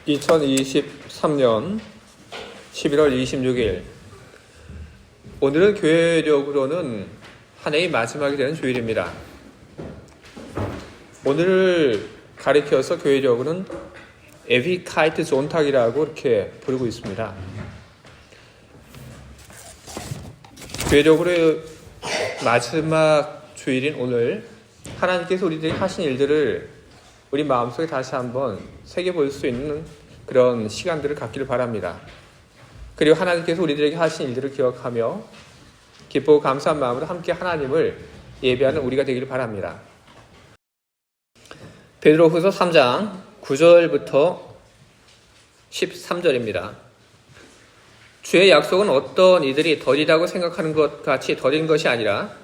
2023년 11월 26일 오늘은 교회력으로는 한 해의 마지막이 되는 주일입니다. 오늘을 가리켜서 교회력으로는 에비카이트 존탁이라고 이렇게 부르고 있습니다. 교회력으로의 마지막 주일인 오늘 하나님께서 우리들이 하신 일들을 우리 마음속에 다시 한번 새겨볼 수 있는 그런 시간들을 갖기를 바랍니다. 그리고 하나님께서 우리들에게 하신 일들을 기억하며 기쁘고 감사한 마음으로 함께 하나님을 예배하는 우리가 되기를 바랍니다. 베드로후서 3장 9절부터 13절입니다. 주의 약속은 어떤 이들이 더디다고 생각하는 것 같이 더딘 것이 아니라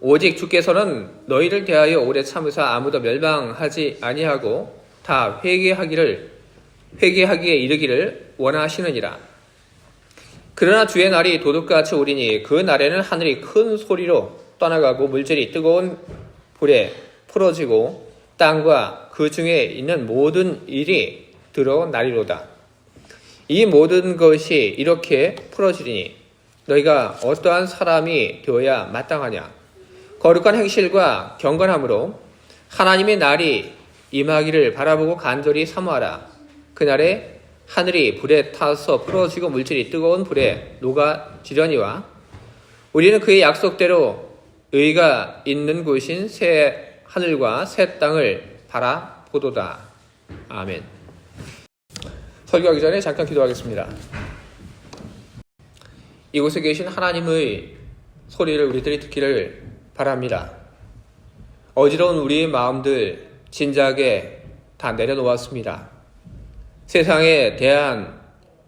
오직 주께서는 너희를 대하여 오래 참으사 아무도 멸망하지 아니하고 다 회개하기에 이르기를 원하시느니라. 그러나 주의 날이 도둑같이 오리니 그 날에는 하늘이 큰 소리로 떠나가고 물질이 뜨거운 불에 풀어지고 땅과 그 중에 있는 모든 일이 드러나리로다. 이 모든 것이 이렇게 풀어지리니 너희가 어떠한 사람이 되어야 마땅하냐? 거룩한 행실과 경건함으로 하나님의 날이 임하기를 바라보고 간절히 사모하라. 그날에 하늘이 불에 타서 풀어지고 물질이 뜨거운 불에 녹아지려니와 우리는 그의 약속대로 의가 있는 곳인 새 하늘과 새 땅을 바라보도다. 아멘. 설교하기 전에 잠깐 기도하겠습니다. 이곳에 계신 하나님의 소리를 우리들이 듣기를 바랍니다. 어지러운 우리의 마음들 진작에 다 내려놓았습니다. 세상에 대한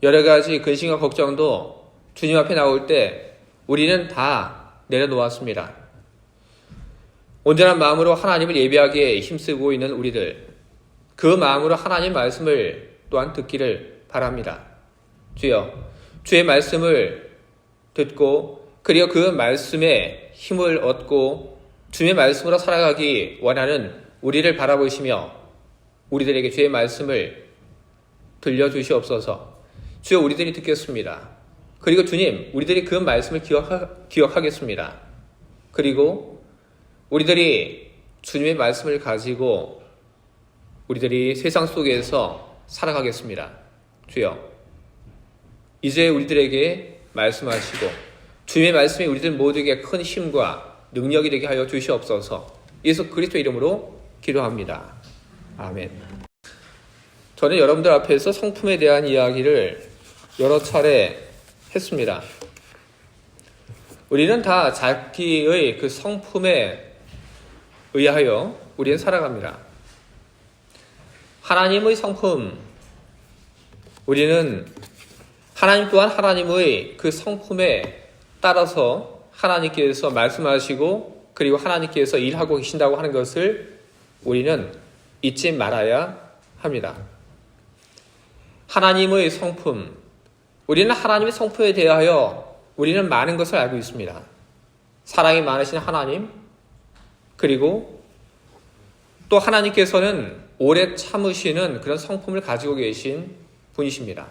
여러 가지 근심과 걱정도 주님 앞에 나올 때 우리는 다 내려놓았습니다. 온전한 마음으로 하나님을 예배하기에 힘쓰고 있는 우리들, 그 마음으로 하나님 말씀을 또한 듣기를 바랍니다. 주여, 주의 말씀을 듣고 그리고 그 말씀에 힘을 얻고 주의 말씀으로 살아가기 원하는 우리를 바라보시며 우리들에게 주의 말씀을 들려주시옵소서. 주여, 우리들이 듣겠습니다. 그리고 주님, 우리들이 그 말씀을 기억하겠습니다. 그리고 우리들이 주님의 말씀을 가지고 우리들이 세상 속에서 살아가겠습니다. 주여, 이제 우리들에게 말씀하시고 주님의 말씀이 우리들 모두에게 큰 힘과 능력이 되게 하여 주시옵소서. 예수 그리스도 이름으로 기도합니다. 아멘. 저는 여러분들 앞에서 성품에 대한 이야기를 여러 차례 했습니다. 우리는 다 자기의 그 성품에 의하여 우리는 살아갑니다. 하나님의 성품, 우리는 하나님 또한 하나님의 그 성품에 따라서 하나님께서 말씀하시고 그리고 하나님께서 일하고 계신다고 하는 것을 우리는 잊지 말아야 합니다. 하나님의 성품, 우리는 하나님의 성품에 대하여 우리는 많은 것을 알고 있습니다. 사랑이 많으신 하나님, 그리고 또 하나님께서는 오래 참으시는 그런 성품을 가지고 계신 분이십니다.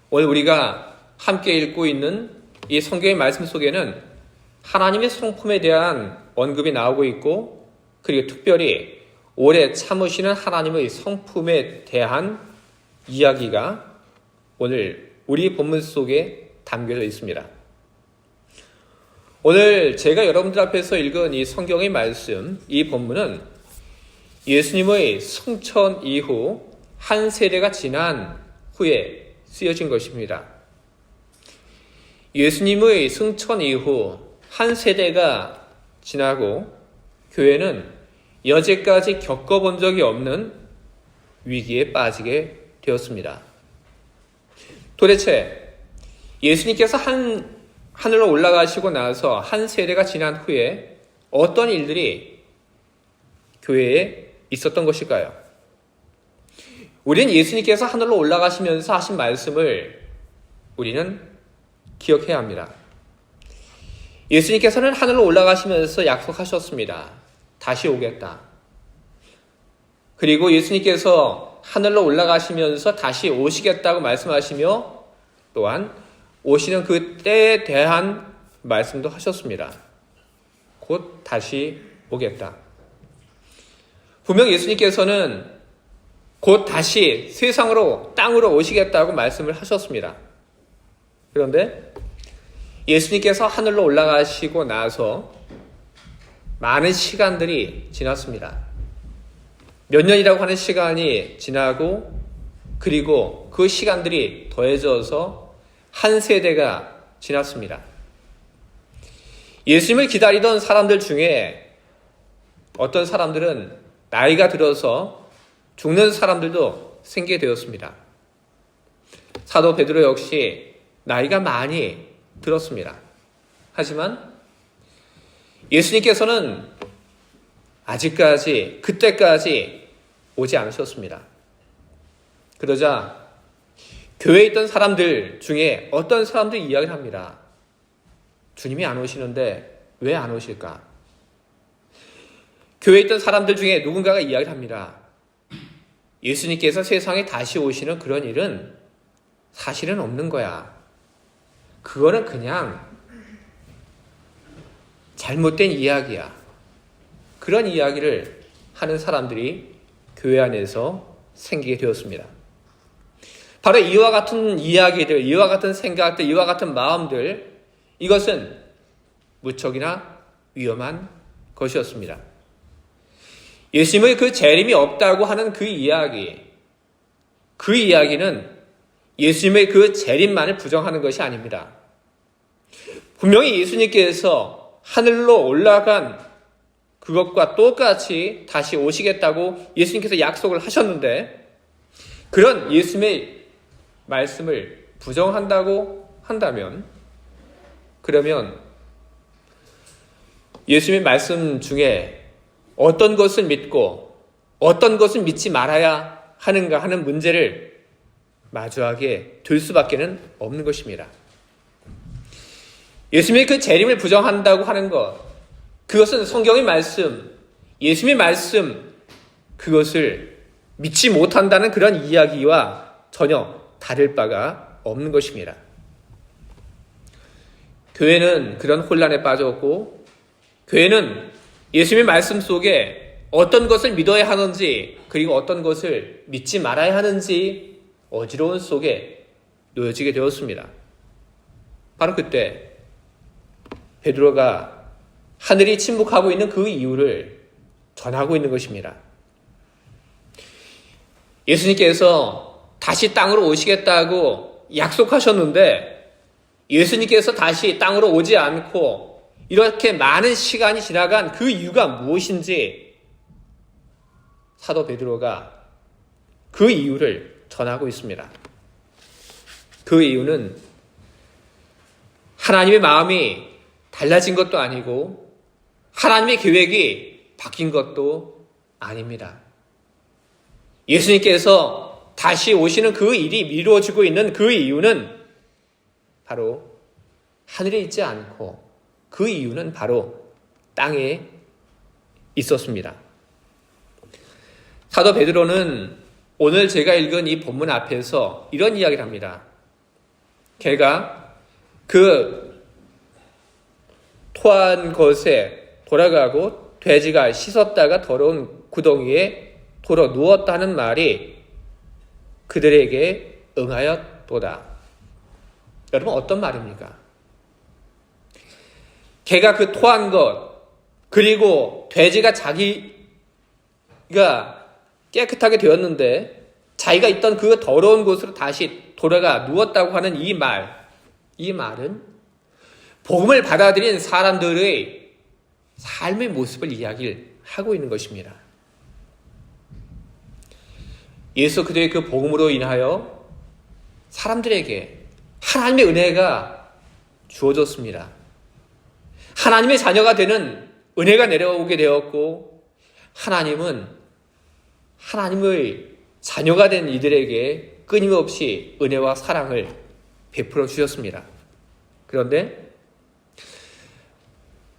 오늘 우리가 함께 읽고 있는 이 성경의 말씀 속에는 하나님의 성품에 대한 언급이 나오고 있고 그리고 특별히 오래 참으시는 하나님의 성품에 대한 이야기가 오늘 우리 본문 속에 담겨져 있습니다. 오늘 제가 여러분들 앞에서 읽은 이 성경의 말씀, 이 본문은 예수님의 승천 이후 한 세대가 지난 후에 쓰여진 것입니다. 예수님의 승천 이후 한 세대가 지나고 교회는 여태까지 겪어본 적이 없는 위기에 빠지게 되었습니다. 도대체 예수님께서 하늘로 올라가시고 나서 한 세대가 지난 후에 어떤 일들이 교회에 있었던 것일까요? 우리는 예수님께서 하늘로 올라가시면서 하신 말씀을 우리는 기억해야 합니다. 예수님께서는 하늘로 올라가시면서 약속하셨습니다. 다시 오겠다. 그리고 예수님께서 하늘로 올라가시면서 다시 오시겠다고 말씀하시며 또한 오시는 그 때에 대한 말씀도 하셨습니다. 곧 다시 오겠다. 분명 예수님께서는 곧 다시 세상으로 땅으로 오시겠다고 말씀을 하셨습니다. 그런데 예수님께서 하늘로 올라가시고 나서 많은 시간들이 지났습니다. 몇 년이라고 하는 시간이 지나고 그리고 그 시간들이 더해져서 한 세대가 지났습니다. 예수님을 기다리던 사람들 중에 어떤 사람들은 나이가 들어서 죽는 사람들도 생기게 되었습니다. 사도 베드로 역시 나이가 많이 들었습니다. 하지만 예수님께서는 아직까지 그때까지 오지 않으셨습니다. 그러자 교회에 있던 사람들 중에 어떤 사람들이 이야기를 합니다. 주님이 안 오시는데 왜 안 오실까? 교회에 있던 사람들 중에 누군가가 이야기를 합니다. 예수님께서 세상에 다시 오시는 그런 일은 사실은 없는 거야. 그거는 그냥 잘못된 이야기야. 그런 이야기를 하는 사람들이 교회 안에서 생기게 되었습니다. 바로 이와 같은 이야기들, 이와 같은 생각들, 이와 같은 마음들, 이것은 무척이나 위험한 것이었습니다. 예수님의 그 재림이 없다고 하는 그 이야기는 예수님의 그 재림만을 부정하는 것이 아닙니다. 분명히 예수님께서 하늘로 올라간 그것과 똑같이 다시 오시겠다고 예수님께서 약속을 하셨는데, 그런 예수님의 말씀을 부정한다고 한다면, 그러면 예수님의 말씀 중에 어떤 것을 믿고 어떤 것을 믿지 말아야 하는가 하는 문제를 마주하게 될 수밖에 없는 것입니다. 예수님의 그 재림을 부정한다고 하는 것, 그것은 성경의 말씀, 예수님의 말씀, 그것을 믿지 못한다는 그런 이야기와 전혀 다를 바가 없는 것입니다. 교회는 그런 혼란에 빠졌고, 교회는 예수님의 말씀 속에 어떤 것을 믿어야 하는지, 그리고 어떤 것을 믿지 말아야 하는지 어지러운 속에 놓여지게 되었습니다. 바로 그때 베드로가 하늘이 침묵하고 있는 그 이유를 전하고 있는 것입니다. 예수님께서 다시 땅으로 오시겠다고 약속하셨는데 예수님께서 다시 땅으로 오지 않고 이렇게 많은 시간이 지나간 그 이유가 무엇인지 사도 베드로가 그 이유를 전하고 있습니다. 그 이유는 하나님의 마음이 달라진 것도 아니고 하나님의 계획이 바뀐 것도 아닙니다. 예수님께서 다시 오시는 그 일이 미뤄지고 있는 그 이유는 바로 하늘에 있지 않고 그 이유는 바로 땅에 있었습니다. 사도 베드로는 오늘 제가 읽은 이 본문 앞에서 이런 이야기를 합니다. 걔가 그 토한 것에 돌아가고 돼지가 씻었다가 더러운 구덩이에 돌아 누웠다는 말이 그들에게 응하였도다. 여러분, 어떤 말입니까? 개가 그 토한 것, 그리고 돼지가 자기가 깨끗하게 되었는데 자기가 있던 그 더러운 곳으로 다시 돌아가 누웠다고 하는 이 말은 복음을 받아들인 사람들의 삶의 모습을 이야기를 하고 있는 것입니다. 예수 그리스도의 그 복음으로 인하여 사람들에게 하나님의 은혜가 주어졌습니다. 하나님의 자녀가 되는 은혜가 내려오게 되었고, 하나님은 하나님의 자녀가 된 이들에게 끊임없이 은혜와 사랑을 베풀어 주셨습니다. 그런데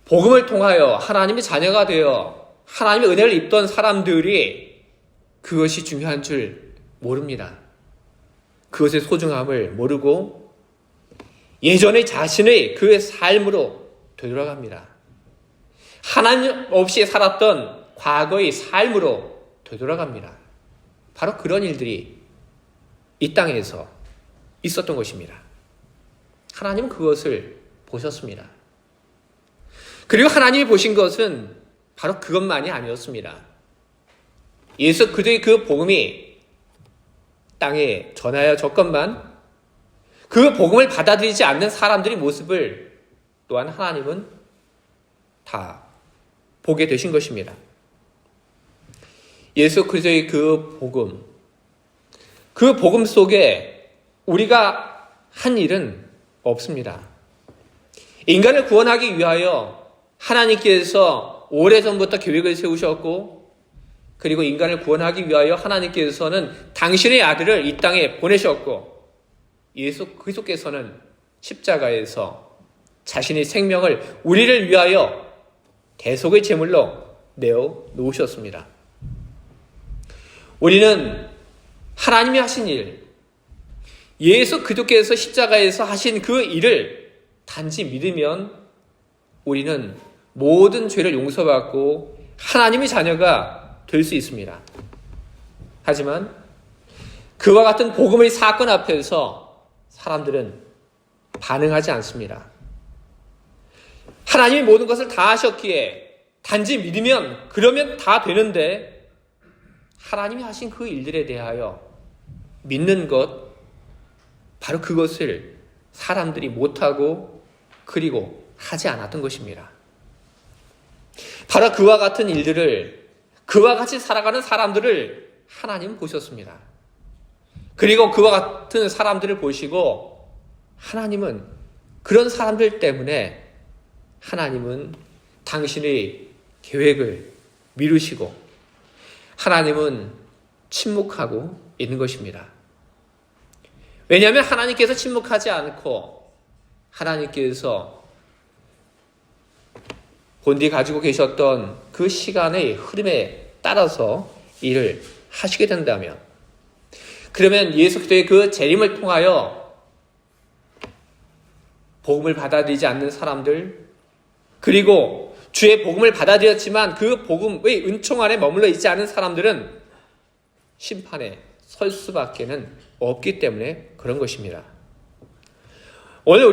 복음을 통하여 하나님의 자녀가 되어 하나님의 은혜를 입던 사람들이 그것이 중요한 줄 모릅니다. 그것의 소중함을 모르고 예전의 자신의 그 삶으로 되돌아갑니다. 하나님 없이 살았던 과거의 삶으로 되돌아갑니다. 바로 그런 일들이 이 땅에서 있었던 것입니다. 하나님은 그것을 보셨습니다. 그리고 하나님이 보신 것은 바로 그것만이 아니었습니다. 예수 그리스도의 그 복음이 땅에 전하여졌건만 그 복음을 받아들이지 않는 사람들의 모습을 또한 하나님은 다 보게 되신 것입니다. 예수 그리스도의 그 복음 속에 우리가 한 일은 없습니다. 인간을 구원하기 위하여 하나님께서 오래전부터 계획을 세우셨고, 그리고 인간을 구원하기 위하여 하나님께서는 당신의 아들을 이 땅에 보내셨고, 예수 그리스도께서는 십자가에서 자신의 생명을 우리를 위하여 대속의 제물로 내어 놓으셨습니다. 우리는 하나님이 하신 일, 예수 그리스도께서 십자가에서 하신 그 일을 단지 믿으면 우리는 모든 죄를 용서받고 하나님의 자녀가 될 수 있습니다. 하지만 그와 같은 복음의 사건 앞에서 사람들은 반응하지 않습니다. 하나님이 모든 것을 다 하셨기에 단지 믿으면 그러면 다 되는데, 하나님이 하신 그 일들에 대하여 믿는 것, 바로 그것을 사람들이 못하고 그리고 하지 않았던 것입니다. 바로 그와 같은 일들을, 그와 같이 살아가는 사람들을 하나님은 보셨습니다. 그리고 그와 같은 사람들을 보시고 하나님은 그런 사람들 때문에 하나님은 당신의 계획을 미루시고 하나님은 침묵하고 있는 것입니다. 왜냐하면 하나님께서 침묵하지 않고 하나님께서 본디 가지고 계셨던 그 시간의 흐름에 따라서 일을 하시게 된다면, 그러면 예수 그리스도의 그 재림을 통하여 복음을 받아들이지 않는 사람들, 그리고 주의 복음을 받아들였지만 그 복음의 은총 안에 머물러 있지 않은 사람들은 심판에 설 수밖에는 없기 때문에 그런 것입니다. 오늘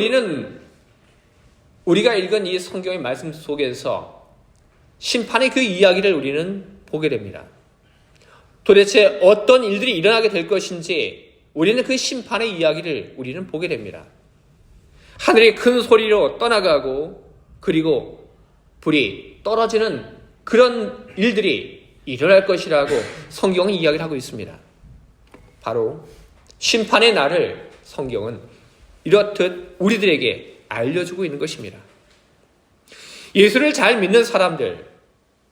우리가 읽은 이 성경의 말씀 속에서 심판의 그 이야기를 우리는 보게 됩니다. 도대체 어떤 일들이 일어나게 될 것인지 우리는 그 심판의 이야기를 우리는 보게 됩니다. 하늘이 큰 소리로 떠나가고 그리고 불이 떨어지는 그런 일들이 일어날 것이라고 성경은 이야기를 하고 있습니다. 바로 심판의 날을 성경은 이렇듯 우리들에게 알려주고 있는 것입니다. 예수를 잘 믿는 사람들,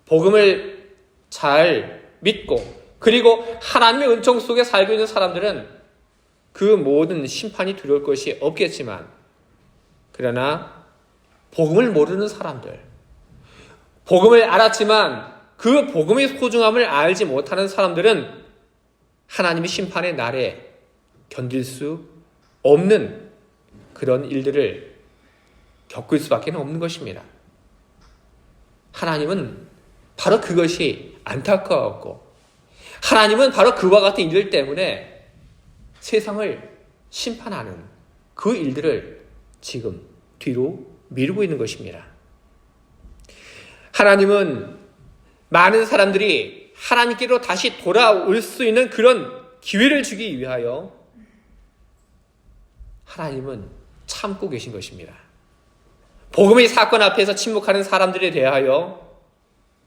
복음을 잘 믿고 그리고 하나님의 은총 속에 살고 있는 사람들은 그 모든 심판이 두려울 것이 없겠지만, 그러나 복음을 모르는 사람들, 복음을 알았지만 그 복음의 소중함을 알지 못하는 사람들은 하나님의 심판의 날에 견딜 수 없는 그런 일들을 겪을 수밖에 없는 것입니다. 하나님은 바로 그것이 안타까웠고, 하나님은 바로 그와 같은 일들 때문에 세상을 심판하는 그 일들을 지금 뒤로 미루고 있는 것입니다. 하나님은 많은 사람들이 하나님께로 다시 돌아올 수 있는 그런 기회를 주기 위하여 하나님은 참고 계신 것입니다. 복음의 사건 앞에서 침묵하는 사람들에 대하여,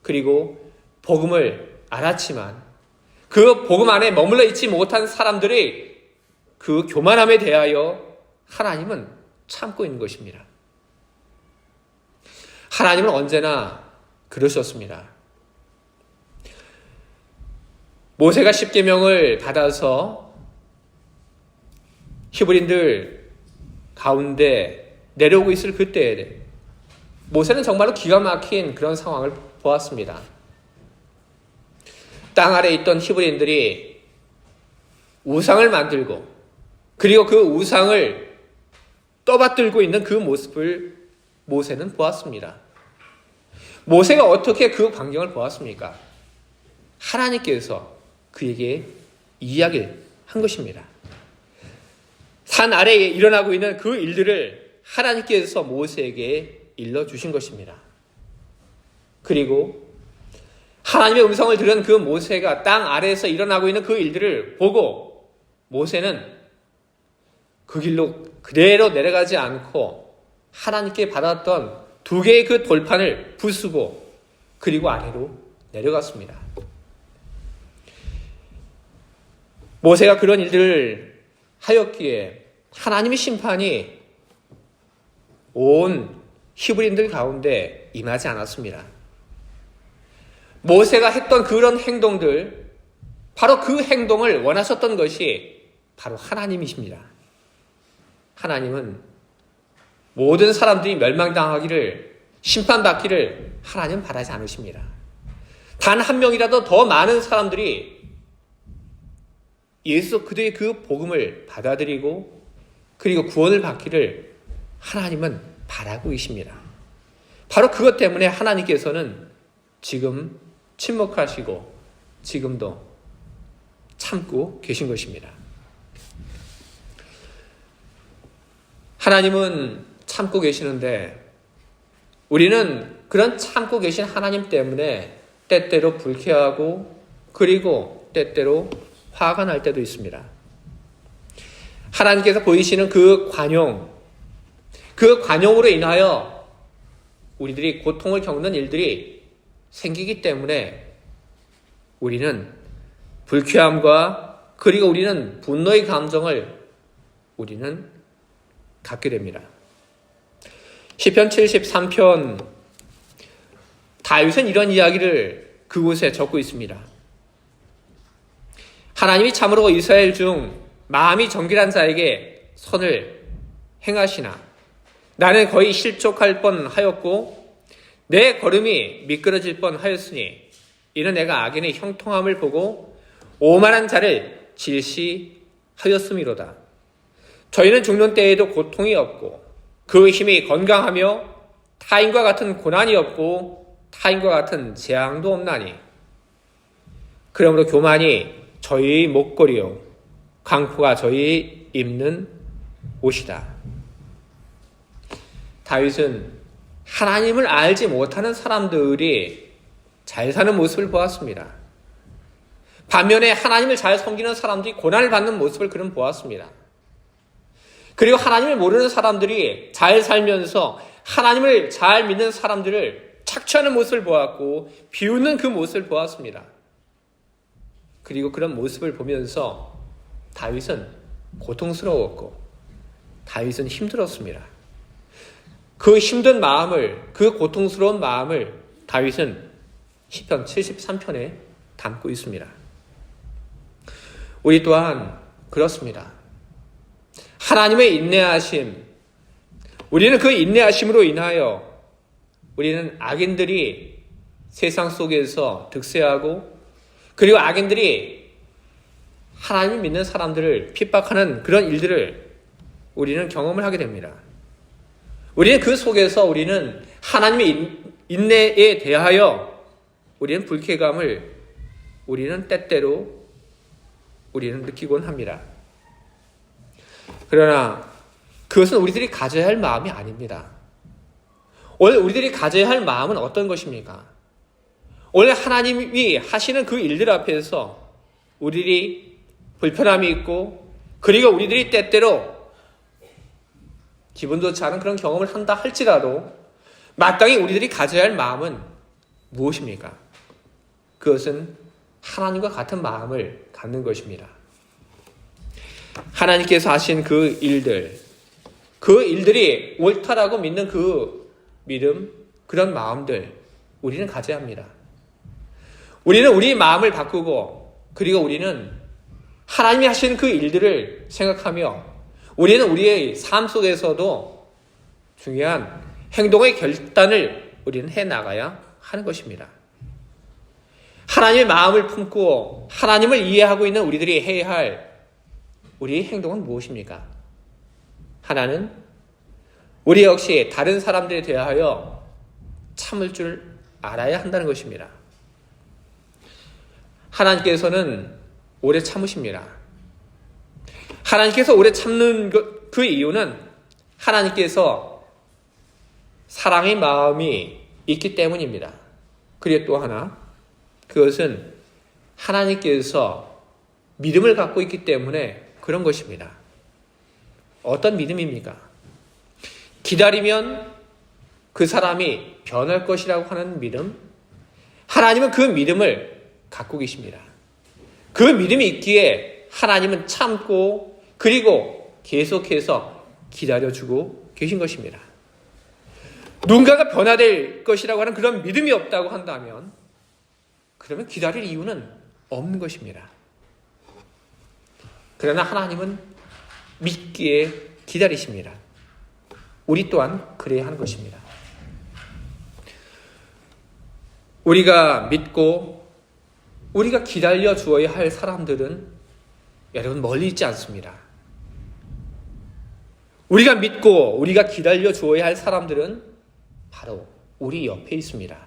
그리고 복음을 알았지만 그 복음 안에 머물러 있지 못한 사람들의 그 교만함에 대하여 하나님은 참고 있는 것입니다. 하나님은 언제나 그러셨습니다. 모세가 십계명을 받아서 히브리인들 가운데 내려오고 있을 그때에 모세는 정말로 기가 막힌 그런 상황을 보았습니다. 땅 아래에 있던 히브리인들이 우상을 만들고 그리고 그 우상을 떠받들고 있는 그 모습을 모세는 보았습니다. 모세가 어떻게 그 광경을 보았습니까? 하나님께서 그에게 이야기를 한 것입니다. 산 아래에 일어나고 있는 그 일들을 하나님께서 모세에게 일러주신 것입니다. 그리고 하나님의 음성을 들은 그 모세가 땅 아래에서 일어나고 있는 그 일들을 보고 모세는 그 길로 그대로 내려가지 않고 하나님께 받았던 두 개의 그 돌판을 부수고 그리고 아래로 내려갔습니다. 모세가 그런 일들을 하였기에 하나님의 심판이 온 히브리인들 가운데 임하지 않았습니다. 모세가 했던 그런 행동들, 바로 그 행동을 원하셨던 것이 바로 하나님이십니다. 하나님은 모든 사람들이 멸망당하기를, 심판받기를 하나님은 바라지 않으십니다. 단 한 명이라도 더 많은 사람들이 예수 그리스도의 그 복음을 받아들이고 그리고 구원을 받기를 하나님은 바라고 계십니다. 바로 그것 때문에 하나님께서는 지금 침묵하시고 지금도 참고 계신 것입니다. 하나님은 참고 계시는데 우리는 그런 참고 계신 하나님 때문에 때때로 불쾌하고 그리고 때때로 화가 날 때도 있습니다. 하나님께서 보이시는 그 관용으로 인하여 우리들이 고통을 겪는 일들이 생기기 때문에 우리는 불쾌함과 그리고 우리는 분노의 감정을 우리는 갖게 됩니다. 시편 73편 다윗은 이런 이야기를 그곳에 적고 있습니다. 하나님이 참으로 이스라엘 중 마음이 정결한 자에게 선을 행하시나 나는 거의 실족할 뻔하였고 내 걸음이 미끄러질 뻔하였으니 이는 내가 악인의 형통함을 보고 오만한 자를 질시하였음이로다. 저희는 죽는 때에도 고통이 없고 그 힘이 건강하며 타인과 같은 고난이 없고 타인과 같은 재앙도 없나니 그러므로 교만이 저희의 목걸이요 강포가 저희 입는 옷이다. 다윗은 하나님을 알지 못하는 사람들이 잘 사는 모습을 보았습니다. 반면에 하나님을 잘 섬기는 사람들이 고난을 받는 모습을 그는 보았습니다. 그리고 하나님을 모르는 사람들이 잘 살면서 하나님을 잘 믿는 사람들을 착취하는 모습을 보았고 비웃는 그 모습을 보았습니다. 그리고 그런 모습을 보면서 다윗은 고통스러웠고 다윗은 힘들었습니다. 그 힘든 마음을, 그 고통스러운 마음을 다윗은 시편 73편에 담고 있습니다. 우리 또한 그렇습니다. 하나님의 인내하심, 우리는 그 인내하심으로 인하여 우리는 악인들이 세상 속에서 득세하고 그리고 악인들이 하나님을 믿는 사람들을 핍박하는 그런 일들을 우리는 경험을 하게 됩니다. 우리는 그 속에서 우리는 하나님의 인내에 대하여 우리는 불쾌감을 우리는 때때로 우리는 느끼곤 합니다. 그러나 그것은 우리들이 가져야 할 마음이 아닙니다. 원래 우리들이 가져야 할 마음은 어떤 것입니까? 원래 하나님이 하시는 그 일들 앞에서 우리들이 불편함이 있고 그리고 우리들이 때때로 기분 좋지 않은 그런 경험을 한다 할지라도 마땅히 우리들이 가져야 할 마음은 무엇입니까? 그것은 하나님과 같은 마음을 갖는 것입니다. 하나님께서 하신 그 일들이 옳다라고 믿는 그 믿음, 그런 마음들 우리는 가져야 합니다. 우리는 우리 마음을 바꾸고 그리고 우리는 하나님이 하신 그 일들을 생각하며 우리는 우리의 삶 속에서도 중요한 행동의 결단을 우리는 해나가야 하는 것입니다. 하나님의 마음을 품고 하나님을 이해하고 있는 우리들이 해야 할 우리의 행동은 무엇입니까? 하나는 우리 역시 다른 사람들에 대하여 참을 줄 알아야 한다는 것입니다. 하나님께서는 오래 참으십니다. 하나님께서 오래 참는 그 이유는 하나님께서 사랑의 마음이 있기 때문입니다. 그리고 또 하나, 그것은 하나님께서 믿음을 갖고 있기 때문에 그런 것입니다. 어떤 믿음입니까? 기다리면 그 사람이 변할 것이라고 하는 믿음. 하나님은 그 믿음을 갖고 계십니다. 그 믿음이 있기에 하나님은 참고 그리고 계속해서 기다려주고 계신 것입니다. 누군가가 변화될 것이라고 하는 그런 믿음이 없다고 한다면 그러면 기다릴 이유는 없는 것입니다. 그러나 하나님은 믿기에 기다리십니다. 우리 또한 그래야 하는 것입니다. 우리가 믿고 우리가 기다려 주어야 할 사람들은 여러분 멀리 있지 않습니다. 우리가 믿고 우리가 기다려 주어야 할 사람들은 바로 우리 옆에 있습니다.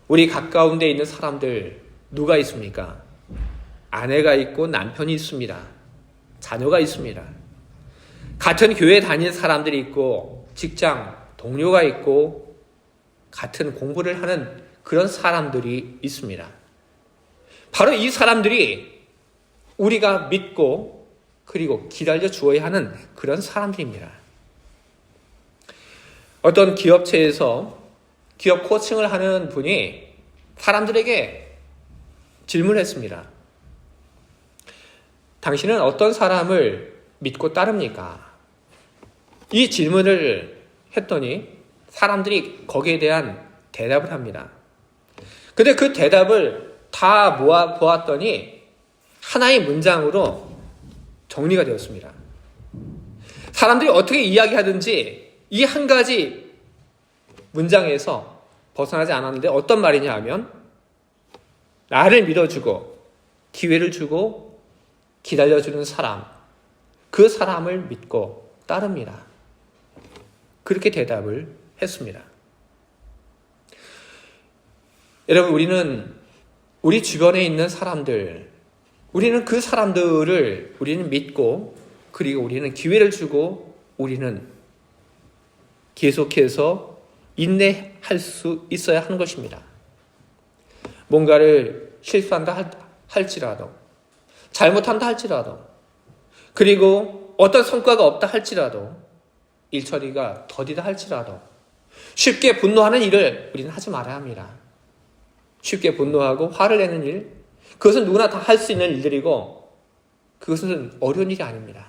우리 가까운 데 있는 사람들 누가 있습니까? 아내가 있고 남편이 있습니다. 자녀가 있습니다. 같은 교회 다니는 사람들이 있고 직장 동료가 있고 같은 공부를 하는 그런 사람들이 있습니다. 바로 이 사람들이 우리가 믿고 그리고 기다려 주어야 하는 그런 사람들입니다. 어떤 기업체에서 기업 코칭을 하는 분이 사람들에게 질문을 했습니다. 당신은 어떤 사람을 믿고 따릅니까? 이 질문을 했더니 사람들이 거기에 대한 대답을 합니다. 근데 그 대답을 다 모아 보았더니 하나의 문장으로 정리가 되었습니다. 사람들이 어떻게 이야기하든지 이 한 가지 문장에서 벗어나지 않았는데 어떤 말이냐 하면 나를 믿어주고 기회를 주고 기다려주는 사람, 그 사람을 믿고 따릅니다. 그렇게 대답을 했습니다. 여러분, 우리는 우리 주변에 있는 사람들, 우리는 그 사람들을 우리는 믿고 그리고 우리는 기회를 주고 우리는 계속해서 인내할 수 있어야 하는 것입니다. 뭔가를 실수한다 할지라도 잘못한다 할지라도 그리고 어떤 성과가 없다 할지라도 일 처리가 더디다 할지라도 쉽게 분노하는 일을 우리는 하지 말아야 합니다. 쉽게 분노하고 화를 내는 일, 그것은 누구나 다 할 수 있는 일들이고 그것은 어려운 일이 아닙니다.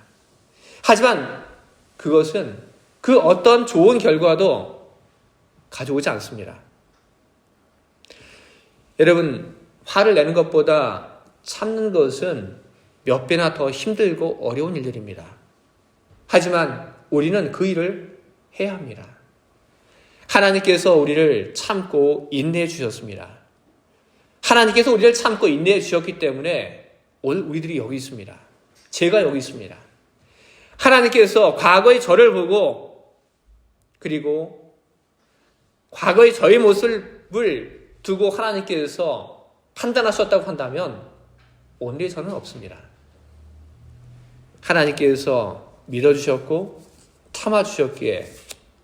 하지만 그것은 그 어떤 좋은 결과도 가져오지 않습니다. 여러분, 화를 내는 것보다 참는 것은 몇 배나 더 힘들고 어려운 일들입니다. 하지만 우리는 그 일을 해야 합니다. 하나님께서 우리를 참고 인내해 주셨습니다. 하나님께서 우리를 참고 인내해 주셨기 때문에 오늘 우리들이 여기 있습니다. 제가 여기 있습니다. 하나님께서 과거의 저를 보고 그리고 과거의 저의 모습을 두고 하나님께서 판단하셨다고 한다면 오늘의 저는 없습니다. 하나님께서 믿어주셨고 참아주셨기에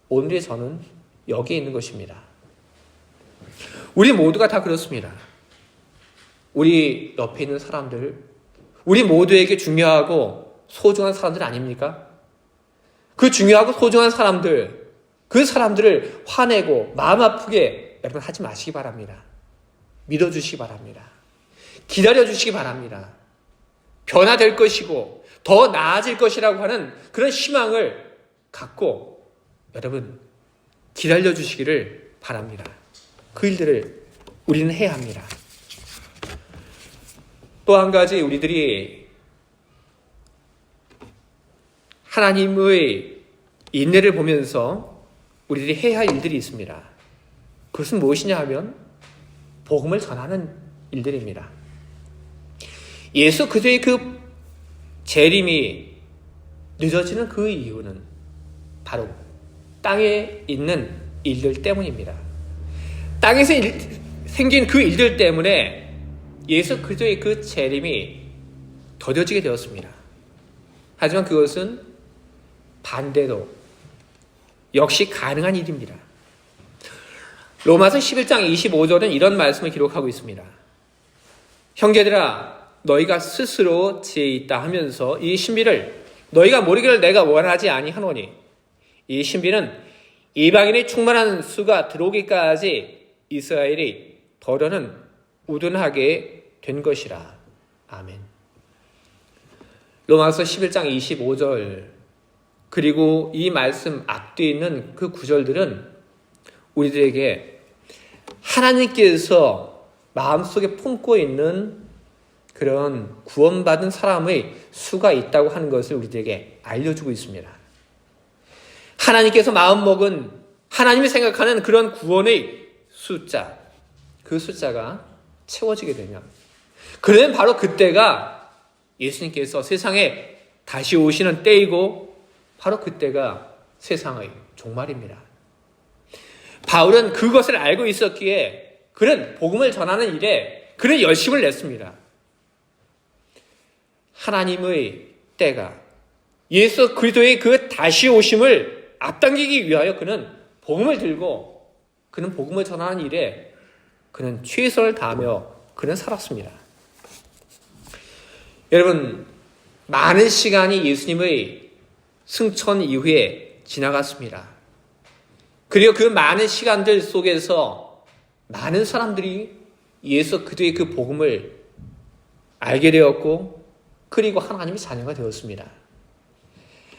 오늘의 저는 여기에 있는 것입니다. 우리 모두가 다 그렇습니다. 우리 옆에 있는 사람들, 우리 모두에게 중요하고 소중한 사람들 아닙니까? 그 중요하고 소중한 사람들, 그 사람들을 화내고 마음 아프게 여러분 하지 마시기 바랍니다. 믿어주시기 바랍니다. 기다려주시기 바랍니다. 변화될 것이고 더 나아질 것이라고 하는 그런 희망을 갖고 여러분 기다려주시기를 바랍니다. 그 일들을 우리는 해야 합니다. 또 한 가지 우리들이 하나님의 인내를 보면서 우리들이 해야 할 일들이 있습니다. 그것은 무엇이냐 하면 복음을 전하는 일들입니다. 예수 그리스도의 그 재림이 늦어지는 그 이유는 바로 땅에 있는 일들 때문입니다. 땅에서 생긴 그 일들 때문에 예수 그리스도의 그 재림이 더뎌지게 되었습니다. 하지만 그것은 반대로 역시 가능한 일입니다. 로마서 11장 25절은 이런 말씀을 기록하고 있습니다. 형제들아 너희가 스스로 지혜 있다 하면서 이 신비를 너희가 모르기를 내가 원하지 아니하노니 이 신비는 이방인의 충만한 수가 들어오기까지 이스라엘이 더러는 우둔하게 된 것이라. 아멘. 로마서 11장 25절 그리고 이 말씀 앞뒤에 있는 그 구절들은 우리들에게 하나님께서 마음속에 품고 있는 그런 구원받은 사람의 수가 있다고 하는 것을 우리들에게 알려주고 있습니다. 하나님께서 마음먹은 하나님이 생각하는 그런 구원의 숫자, 그 숫자가 채워지게 되면 그러면 바로 그때가 예수님께서 세상에 다시 오시는 때이고 바로 그때가 세상의 종말입니다. 바울은 그것을 알고 있었기에 그는 복음을 전하는 일에 그는 열심을 냈습니다. 하나님의 때가 예수 그리스도의 그 다시 오심을 앞당기기 위하여 그는 복음을 들고 그는 복음을 전하는 일에 그는 최선을 다하며 그는 살았습니다. 여러분, 많은 시간이 예수님의 승천 이후에 지나갔습니다. 그리고 그 많은 시간들 속에서 많은 사람들이 예수 그리스도의 그 복음을 알게 되었고 그리고 하나님의 자녀가 되었습니다.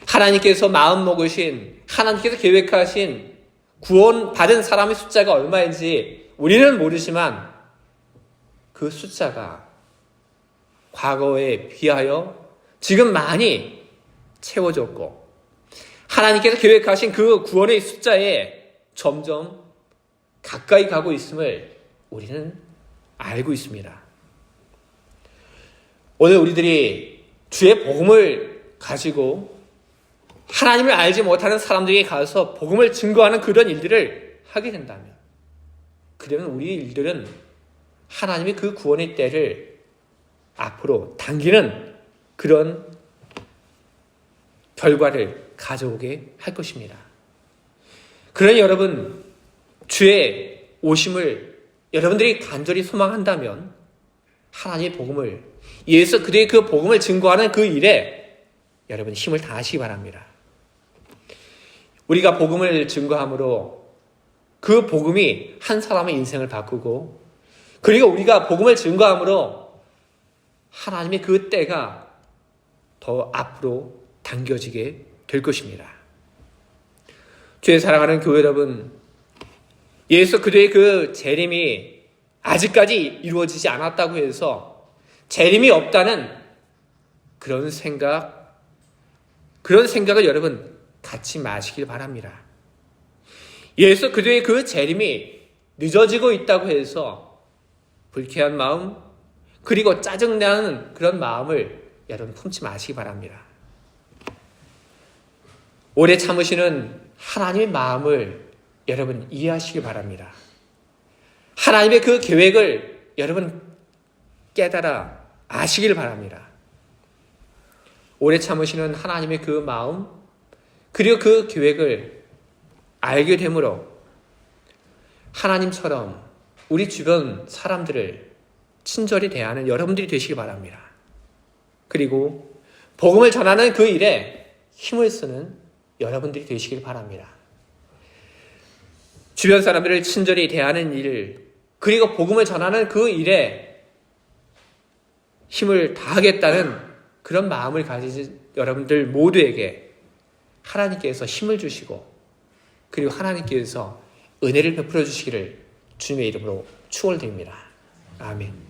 하나님께서 마음먹으신 하나님께서 계획하신 구원받은 사람의 숫자가 얼마인지 우리는 모르지만 그 숫자가 과거에 비하여 지금 많이 채워졌고 하나님께서 계획하신 그 구원의 숫자에 점점 가까이 가고 있음을 우리는 알고 있습니다. 오늘 우리들이 주의 복음을 가지고 하나님을 알지 못하는 사람들에게 가서 복음을 증거하는 그런 일들을 하게 된다면 그러면 우리 일들은 하나님의 그 구원의 때를 앞으로 당기는 그런 결과를 가져오게 할 것입니다. 그러니 여러분, 주의 오심을 여러분들이 간절히 소망한다면 하나님의 복음을 예수 그리스도의 그 복음을 증거하는 그 일에 여러분 힘을 다하시기 바랍니다. 우리가 복음을 증거함으로 그 복음이 한 사람의 인생을 바꾸고 그리고 우리가 복음을 증거함으로 하나님의 그 때가 더 앞으로 당겨지게 될 것입니다. 주의 사랑하는 교회 여러분, 예수 그리스도의 그 재림이 아직까지 이루어지지 않았다고 해서 재림이 없다는 그런 생각을 여러분 갖지 마시길 바랍니다. 예수 그리스도의 그 재림이 늦어지고 있다고 해서 불쾌한 마음 그리고 짜증나는 그런 마음을 여러분 품지 마시기 바랍니다. 오래 참으시는 하나님의 마음을 여러분 이해하시기 바랍니다. 하나님의 그 계획을 여러분 깨달아 아시길 바랍니다. 오래 참으시는 하나님의 그 마음 그리고 그 계획을 알게 되므로 하나님처럼 우리 주변 사람들을 친절히 대하는 여러분들이 되시기 바랍니다. 그리고 복음을 전하는 그 일에 힘을 쓰는 여러분들이 되시길 바랍니다. 주변 사람들을 친절히 대하는 일 그리고 복음을 전하는 그 일에 힘을 다하겠다는 그런 마음을 가진 여러분들 모두에게 하나님께서 힘을 주시고 그리고 하나님께서 은혜를 베풀어 주시기를 주님의 이름으로 축원드립니다. 아멘.